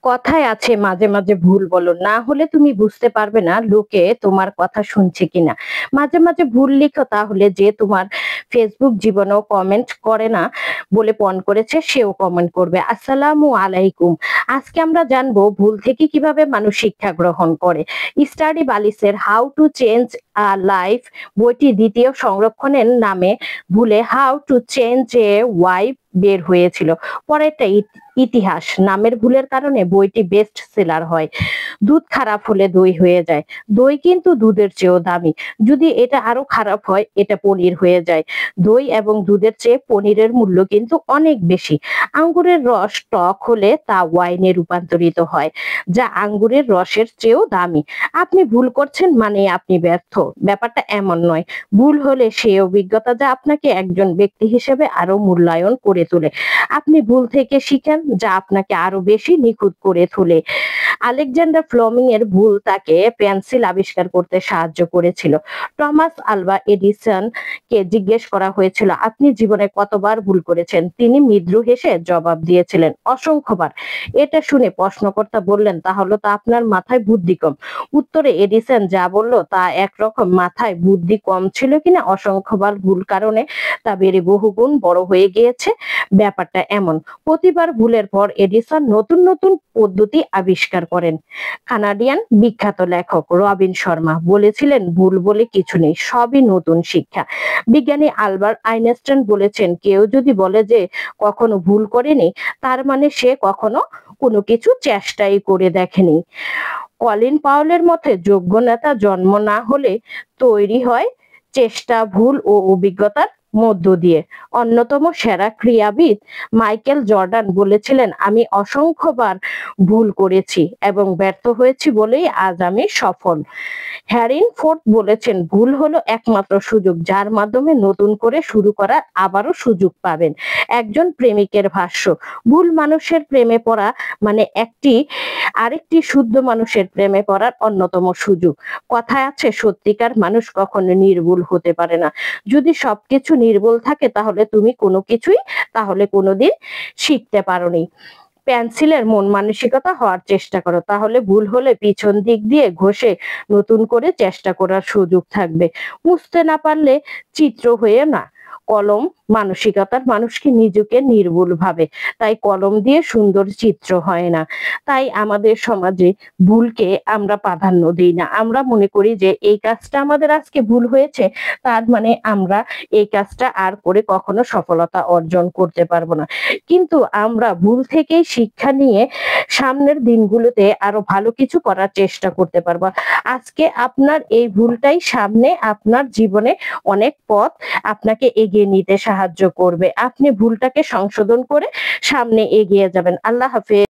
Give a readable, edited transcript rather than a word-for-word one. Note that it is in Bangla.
কথায় আছে মাঝে মাঝে ভুল বলো, না হলে তুমি বুঝতে পারবে না লোকে তোমার কথা শুনছে কিনা। মাঝে মাঝে ভুল লিখো, তাহলে যে তোমার ফেসবুক জীবনেও কমেন্ট করে না বলে পণ করেছে সেও কমেন্ট করবে। আসসালামু আলাইকুম। আজকে আমরা জানবো ভুল থেকে কিভাবে মানুষ শিক্ষা গ্রহণ করে। স্টাডি বালিসের how to change a life বইটি দ্বিতীয় সংরক্ষণের নামে ভুলে how to change a wife বের হয়েছিল। পরেরটা ইতিহাস নামের ভুলের কারণে বইটি বেস্ট সেলার হয়। দুধ খারাপ হলে দই হয়ে যায়, দই কিন্তু দুধের চেয়েও দামি। যদি এটা আরো খারাপ হয় এটা পনির হয়ে যায়। দই এবং দুধের চেয়ে পনিরের মূল্য কিন্তু অনেক বেশি। আঙ্গুরের রস টক হলে তা ওয়াইনে রূপান্তরিত হয়, যা আঙ্গুরের রসের চেয়েও দামি। আপনি ভুল করছেন মানে আপনি ব্যর্থ, ব্যাপারটা এমন নয়। ভুল হলে সেই অভিজ্ঞতা যা আপনাকে একজন ব্যক্তি হিসেবে আরো মূল্যায়ন করে তোলে। আপনি ভুল থেকে শিখেন, যা আপনাকে আরো বেশি নিখুঁত করে তোলে। আলেকজান্ডার ফ্লেমিং এর ভুল তাকে পেন্সিল আবিষ্কার করতে সাহায্য করেছিল। টমাস আলভা এডিসন কে জিজ্ঞেস করা হয়েছিল, আপনি জীবনে কতবার ভুল করেছেন? তিনি মৃদু হেসে জবাব দিয়েছিলেন, অসংখ্যবার। এটা শুনে প্রশ্নকর্তা বললেন, তাহলে তো আপনার মাথায় বুদ্ধি কম। উত্তরে এডিসন যা বলল তা একরকম, মাথায় বুদ্ধি কম ছিল কিনা অসংখ্যবার ভুল কারণে তা বেড়ে বহুগুণ বড় হয়ে গিয়েছে। ব্যাপারটা এমন, প্রতিবার ভুলের পর এডিসন নতুন নতুন পদ্ধতি আবিষ্কার করেন। কানাডিয়ান বিখ্যাত লেখক রবিন শর্মা বলেছিলেন, ভুল বলে কিছু নেই, সবই নতুন শিক্ষা। বিজ্ঞানী আলবার্ট আইনস্টাইন বলেছেন, কেউ যদি বলে যে কখনো ভুল করেনি, তার মানে সে কখনো কোনো কিছু চেষ্টাই করে দেখেনি। কলিন পাওয়েলের মতে যোগ্য নেতা জন্ম না হলে তৈরি হয় চেষ্টা, ভুল ও অভিজ্ঞতার মধ্য দিয়ে। অন্যতম সেরা ক্রীড়াবিদ মাইকেল জর্ডান বলেছিলেন, আমি অসংখ্যবার ভুল করেছি এবং ব্যর্থ হয়েছি বলেই আজ আমি সফল। হ্যারিন ফোর্ড বলেছেন, ভুল হলো একমাত্র সুযোগ যার মাধ্যমে নতুন করে শুরু করার আবারও সুযোগ পাবেন। একজন প্রেমিকের ভাষ্য, ভুল মানুষের প্রেমে পড়া মানে আরেকটি শুদ্ধ মানুষের প্রেমে পড়ার অন্যতম সুযোগ। কথায় আছে, সত্যিকার মানুষ কখনো নির্ভুল হতে পারে না। যদি সবকিছু নির্ভুল থাকে তাহলে কোনোদিন শিখতে পারোনি। পেন্সিলের মন মানসিকতা হওয়ার চেষ্টা করো, তাহলে ভুল হলে পিছন দিক দিয়ে ঘষে নতুন করে চেষ্টা করার সুযোগ থাকবে। বুঝতে না পারলে চিত্র হয়ে না, কলম মানসিকতার মানুষকে নিজেকে নির্ভুল ভাবে, তাই কলম দিয়ে সুন্দর চিত্র হয় না। তাই আমাদের সমাজে ভুলকে আমরা প্রাধান্য দিই না। আমরা মনে করি যে এই কাজটা আমাদের আজকে ভুল হয়েছে, তার মানে আমরা এই কাজটা আর করে কখনো সফলতা অর্জন করতে পারবো না। কিন্তু আমরা ভুল থেকেই শিক্ষা নিয়ে সামনের দিনগুলোতে আরো ভালো কিছু করার চেষ্টা করতে পারবো। আজকে আপনার এই ভুলটাই সামনে আপনার জীবনে অনেক পথ আপনাকে এগিয়ে নিতে সাহায্য করবে। আপনি ভুলটাকে সংশোধন করে সামনে এগিয়ে যাবেন। আল্লাহ হাফেজ।